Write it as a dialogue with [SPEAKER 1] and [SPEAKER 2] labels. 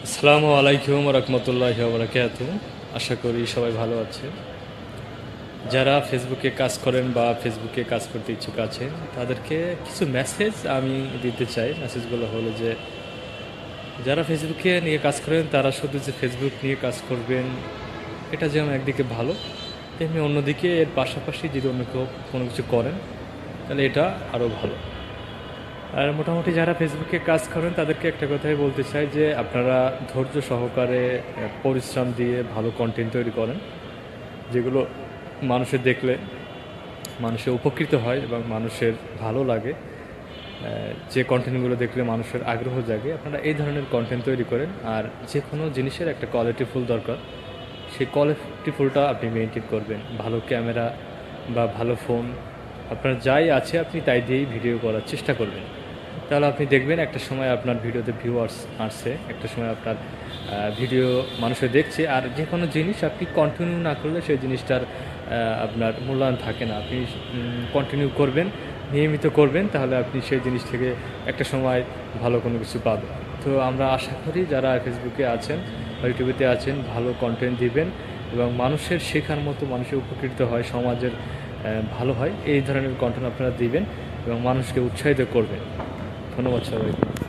[SPEAKER 1] আসসালামু আলাইকুম রহমতুল্লাহি ওয়া বারাকাতুহু। আশা করি সবাই ভালো আছে। যারা ফেসবুকে কাজ করেন বা ফেসবুকে কাজ করতে ইচ্ছুক আছেন তাদেরকে কিছু মেসেজ আমি দিতে চাই। মেসেজগুলো হলো যে যারা ফেসবুকে নিয়ে কাজ করেন তারা শুধু যে ফেসবুক নিয়ে কাজ করবেন এটা যেমন একদিকে ভালো, তেমনি অন্যদিকে এর পাশাপাশি যদি অন্য কেউ কোনো কিছু করেন তাহলে এটা আরও ভালো। আর মোটামুটি যারা ফেসবুকে কাজ করেন তাদেরকে একটা কথাই বলতে চাই যে আপনারা ধৈর্য সহকারে পরিশ্রম দিয়ে ভালো কন্টেন্ট তৈরি করেন, যেগুলো মানুষের দেখলে মানুষের উপকৃত হয় এবং মানুষের ভালো লাগে। যে কন্টেন্টগুলো দেখলে মানুষের আগ্রহ জাগে, আপনারা এই ধরনের কন্টেন্ট তৈরি করেন। আর যে কোনো জিনিসের একটা কোয়ালিটিফুল দরকার, সেই কোয়ালিটিফুলটা আপনি মেনটেন করবেন। ভালো ক্যামেরা বা ভালো ফোন আপনার যাই আছে আপনি তাই দিয়েই ভিডিও করার চেষ্টা করবেন। তাহলে আপনি দেখবেন একটা সময় আপনার ভিডিওতে ভিউয়ার্স আসছে, একটা সময় আপনার ভিডিও মানুষে দেখছে। আর যে কোনো জিনিস আপনি কন্টিনিউ না করলে সেই জিনিসটার আপনার মূল্যায়ন থাকে না। আপনি কন্টিনিউ করবেন, নিয়মিত করবেন, তাহলে আপনি সেই জিনিস থেকে একটা সময় ভালো কোনো কিছু পাবেন। তো আমরা আশা করি যারা ফেসবুকে আছেন বা ইউটিউবেতে আছেন ভালো কন্টেন্ট দিবেন এবং মানুষের শেখার মতো, মানুষের উপকৃত হয়, সমাজের ভালো হয় এই ধরনের কন্টেন্ট আপনারা দিবেন এবং মানুষকে উৎসাহিত করবেন। ধন্যবাদ সবাইকে।